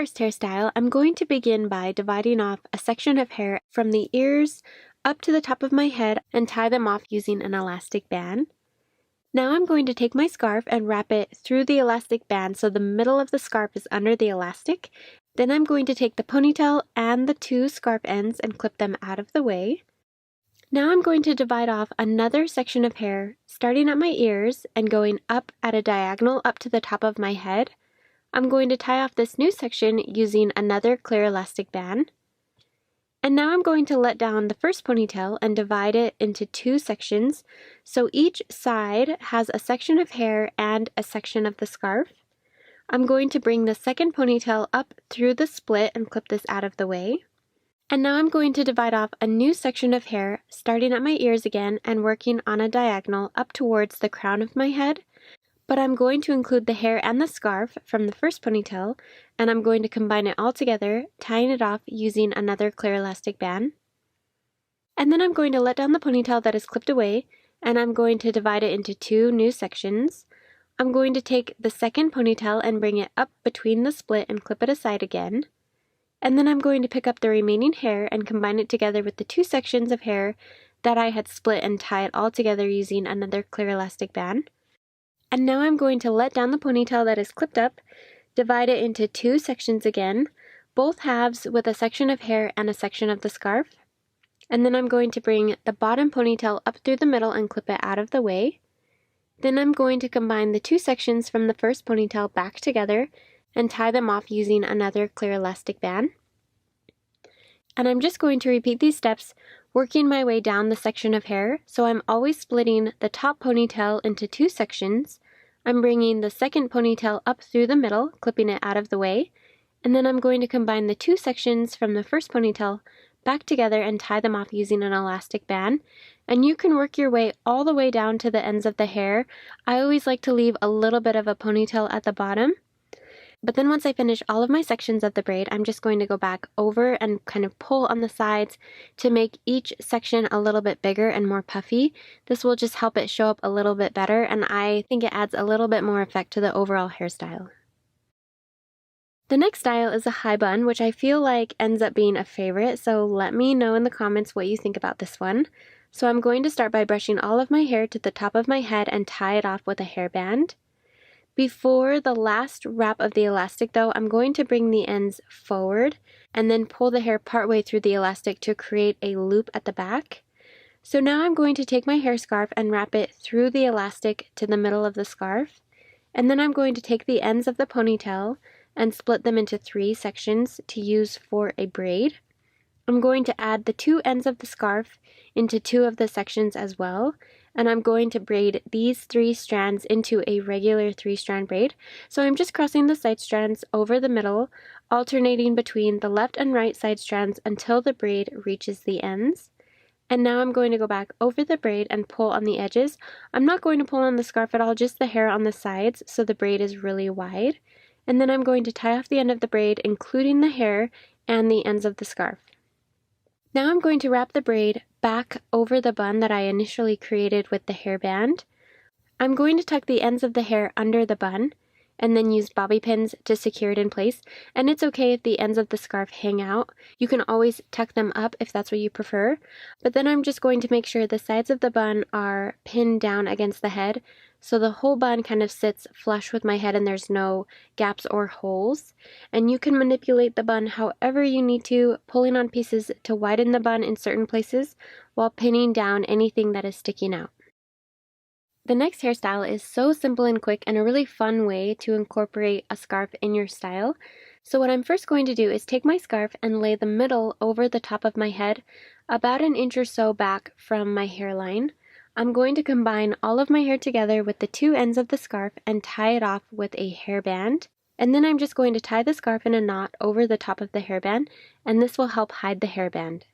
first hairstyle, I'm going to begin by dividing off a section of hair from the ears up to the top of my head and tie them off using an elastic band. Now I'm going to take my scarf and wrap it through the elastic band so the middle of the scarf is under the elastic. Then I'm going to take the ponytail and the two scarf ends and clip them out of the way. Now I'm going to divide off another section of hair, starting at my ears and going up at a diagonal up to the top of my head. I'm going to tie off this new section using another clear elastic band. And now I'm going to let down the first ponytail and divide it into two sections, so each side has a section of hair and a section of the scarf. I'm going to bring the second ponytail up through the split and clip this out of the way. And now I'm going to divide off a new section of hair, starting at my ears again and working on a diagonal up towards the crown of my head. But I'm going to include the hair and the scarf from the first ponytail, and I'm going to combine it all together, tying it off using another clear elastic band. And then I'm going to let down the ponytail that is clipped away, and I'm going to divide it into two new sections. I'm going to take the second ponytail and bring it up between the split and clip it aside again. And then I'm going to pick up the remaining hair and combine it together with the two sections of hair that I had split and tie it all together using another clear elastic band. And now I'm going to let down the ponytail that is clipped up, divide it into two sections again, both halves with a section of hair and a section of the scarf. And then I'm going to bring the bottom ponytail up through the middle and clip it out of the way. Then I'm going to combine the two sections from the first ponytail back together and tie them off using another clear elastic band. And I'm just going to repeat these steps, working my way down the section of hair, so I'm always splitting the top ponytail into two sections. I'm bringing the second ponytail up through the middle, clipping it out of the way, and then I'm going to combine the two sections from the first ponytail back together and tie them off using an elastic band. And you can work your way all the way down to the ends of the hair. I always like to leave a little bit of a ponytail at the bottom. But then once I finish all of my sections of the braid, I'm just going to go back over and kind of pull on the sides to make each section a little bit bigger and more puffy. This will just help it show up a little bit better, and I think it adds a little bit more effect to the overall hairstyle. The next style is a high bun, which I feel like ends up being a favorite, so let me know in the comments what you think about this one. So I'm going to start by brushing all of my hair to the top of my head and tie it off with a hairband. Before the last wrap of the elastic though, I'm going to bring the ends forward and then pull the hair partway through the elastic to create a loop at the back. So now I'm going to take my hair scarf and wrap it through the elastic to the middle of the scarf. And then I'm going to take the ends of the ponytail and split them into three sections to use for a braid. I'm going to add the two ends of the scarf into two of the sections as well. And I'm going to braid these three strands into a regular 3-strand braid. So I'm just crossing the side strands over the middle, alternating between the left and right side strands until the braid reaches the ends. And now I'm going to go back over the braid and pull on the edges. I'm not going to pull on the scarf at all, just the hair on the sides, so the braid is really wide. And then I'm going to tie off the end of the braid, including the hair and the ends of the scarf. Now I'm going to wrap the braid back over the bun that I initially created with the hairband. I'm going to tuck the ends of the hair under the bun and then use bobby pins to secure it in place. And it's okay if the ends of the scarf hang out. You can always tuck them up if that's what you prefer. But then I'm just going to make sure the sides of the bun are pinned down against the head, so the whole bun kind of sits flush with my head and there's no gaps or holes. And you can manipulate the bun however you need to, pulling on pieces to widen the bun in certain places while pinning down anything that is sticking out. The next hairstyle is so simple and quick and a really fun way to incorporate a scarf in your style. So what I'm first going to do is take my scarf and lay the middle over the top of my head, about an inch or so back from my hairline. I'm going to combine all of my hair together with the two ends of the scarf and tie it off with a hairband. And then I'm just going to tie the scarf in a knot over the top of the hairband, and this will help hide the hairband.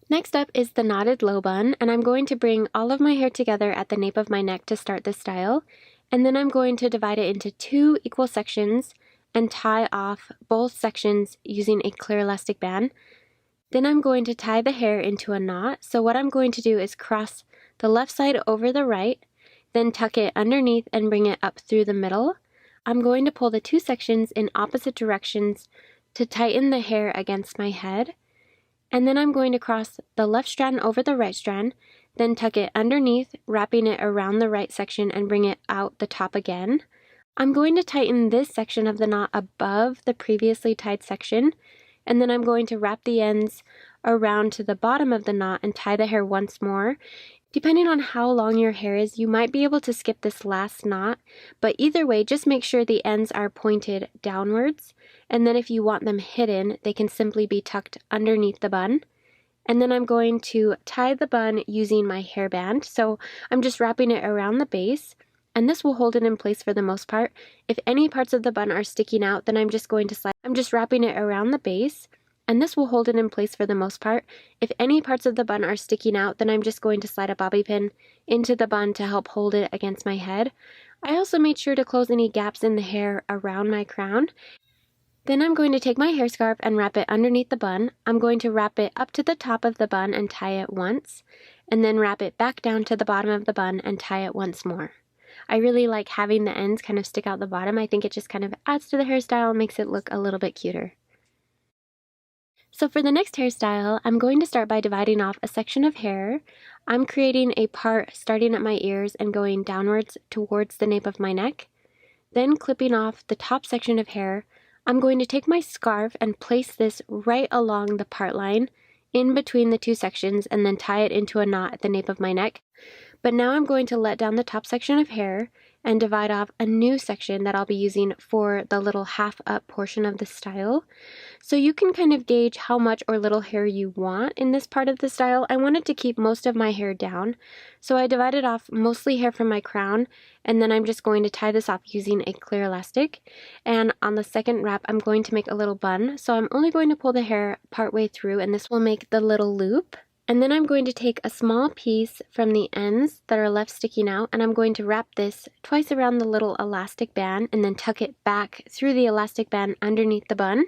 Next up is the knotted low bun, and I'm going to bring all of my hair together at the nape of my neck to start this style, and then I'm going to divide it into two equal sections and tie off both sections using a clear elastic band. Then I'm going to tie the hair into a knot, so what I'm going to do is cross the left side over the right, then tuck it underneath and bring it up through the middle. I'm going to pull the two sections in opposite directions to tighten the hair against my head. And then I'm going to cross the left strand over the right strand, then tuck it underneath, wrapping it around the right section and bring it out the top again. I'm going to tighten this section of the knot above the previously tied section, and then I'm going to wrap the ends around to the bottom of the knot and tie the hair once more. Depending on how long your hair is, you might be able to skip this last knot, but either way, just make sure the ends are pointed downwards, and then if you want them hidden, they can simply be tucked underneath the bun. And then I'm going to tie the bun using my hairband, so I'm just wrapping it around the base, and this will hold it in place for the most part. If any parts of the bun are sticking out, then I'm just wrapping it around the base, and this will hold it in place for the most part. If any parts of the bun are sticking out, then I'm just going to slide a bobby pin into the bun to help hold it against my head. I also made sure to close any gaps in the hair around my crown. Then I'm going to take my hair scarf and wrap it underneath the bun. I'm going to wrap it up to the top of the bun and tie it once, and then wrap it back down to the bottom of the bun and tie it once more. I really like having the ends kind of stick out the bottom. I think it just kind of adds to the hairstyle and makes it look a little bit cuter. So for the next hairstyle, I'm going to start by dividing off a section of hair. I'm creating a part starting at my ears and going downwards towards the nape of my neck. Then clipping off the top section of hair, I'm going to take my scarf and place this right along the part line in between the two sections and then tie it into a knot at the nape of my neck. But now I'm going to let down the top section of hair and divide off a new section that I'll be using for the little half up portion of the style. So you can kind of gauge how much or little hair you want in this part of the style. I wanted to keep most of my hair down, so I divided off mostly hair from my crown, and then I'm just going to tie this off using a clear elastic. And on the second wrap, I'm going to make a little bun, so I'm only going to pull the hair partway through, and this will make the little loop. And then I'm going to take a small piece from the ends that are left sticking out, and I'm going to wrap this twice around the little elastic band and then tuck it back through the elastic band underneath the bun.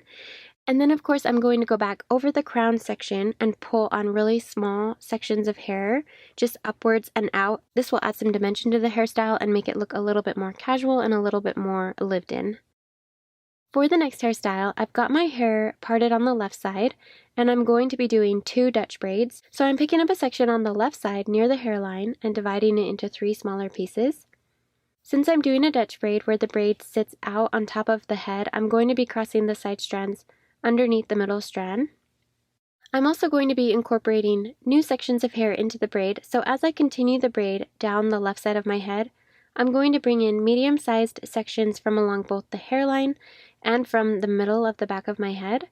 And then of course I'm going to go back over the crown section and pull on really small sections of hair, just upwards and out. This will add some dimension to the hairstyle and make it look a little bit more casual and a little bit more lived in. For the next hairstyle, I've got my hair parted on the left side, and I'm going to be doing 2 Dutch braids. So I'm picking up a section on the left side near the hairline and dividing it into 3 smaller pieces. Since I'm doing a Dutch braid where the braid sits out on top of the head, I'm going to be crossing the side strands underneath the middle strand. I'm also going to be incorporating new sections of hair into the braid, so as I continue the braid down the left side of my head, I'm going to bring in medium-sized sections from along both the hairline and from the middle of the back of my head.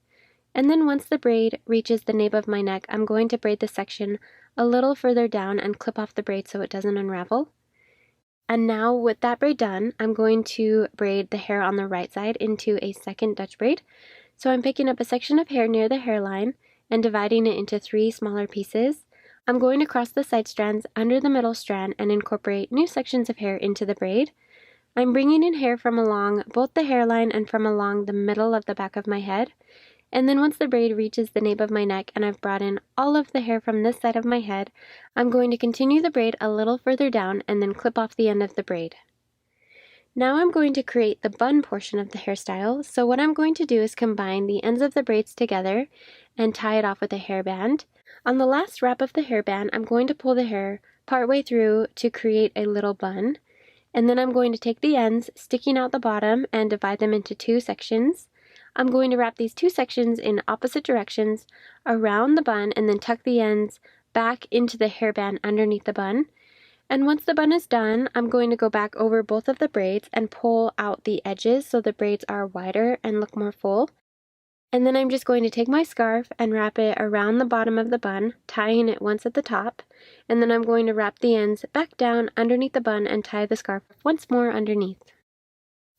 And then once the braid reaches the nape of my neck, I'm going to braid the section a little further down and clip off the braid so it doesn't unravel. And now with that braid done, I'm going to braid the hair on the right side into a second Dutch braid. So I'm picking up a section of hair near the hairline and dividing it into 3 smaller pieces. I'm going to cross the side strands under the middle strand and incorporate new sections of hair into the braid. I'm bringing in hair from along both the hairline and from along the middle of the back of my head. And then once the braid reaches the nape of my neck and I've brought in all of the hair from this side of my head, I'm going to continue the braid a little further down and then clip off the end of the braid. Now I'm going to create the bun portion of the hairstyle, so what I'm going to do is combine the ends of the braids together and tie it off with a hairband. On the last wrap of the hairband, I'm going to pull the hair partway through to create a little bun, and then I'm going to take the ends sticking out the bottom and divide them into 2 sections. I'm going to wrap these 2 sections in opposite directions around the bun and then tuck the ends back into the hairband underneath the bun. And once the bun is done, I'm going to go back over both of the braids and pull out the edges so the braids are wider and look more full. And then I'm just going to take my scarf and wrap it around the bottom of the bun, tying it once at the top, and then I'm going to wrap the ends back down underneath the bun and tie the scarf once more underneath.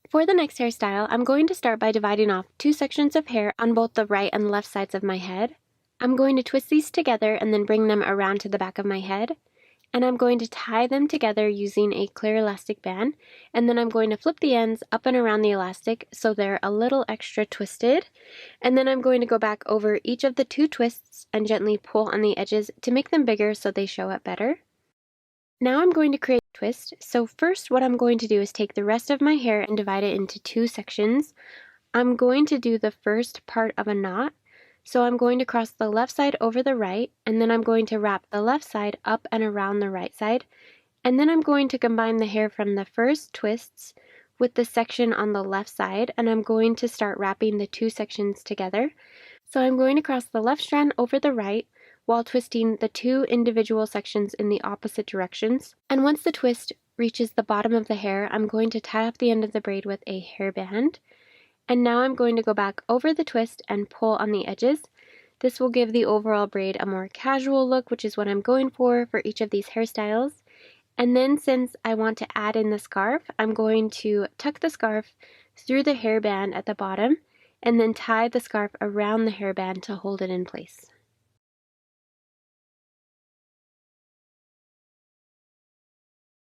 For the next hairstyle, I'm going to start by dividing off 2 sections of hair on both the right and left sides of my head. I'm going to twist these together and then bring them around to the back of my head. And I'm going to tie them together using a clear elastic band, and then I'm going to flip the ends up and around the elastic so they're a little extra twisted, and then I'm going to go back over each of the 2 twists and gently pull on the edges to make them bigger so they show up better. Now I'm going to create twist. So first what I'm going to do is take the rest of my hair and divide it into 2 sections. I'm going to do the first part of a knot. So I'm going to cross the left side over the right, and then I'm going to wrap the left side up and around the right side. And then I'm going to combine the hair from the first twists with the section on the left side, and I'm going to start wrapping the 2 sections together. So I'm going to cross the left strand over the right while twisting the 2 individual sections in the opposite directions. And once the twist reaches the bottom of the hair, I'm going to tie off the end of the braid with a hairband. And now I'm going to go back over the twist and pull on the edges. This will give the overall braid a more casual look, which is what I'm going for each of these hairstyles. And then since I want to add in the scarf, I'm going to tuck the scarf through the hairband at the bottom and then tie the scarf around the hairband to hold it in place.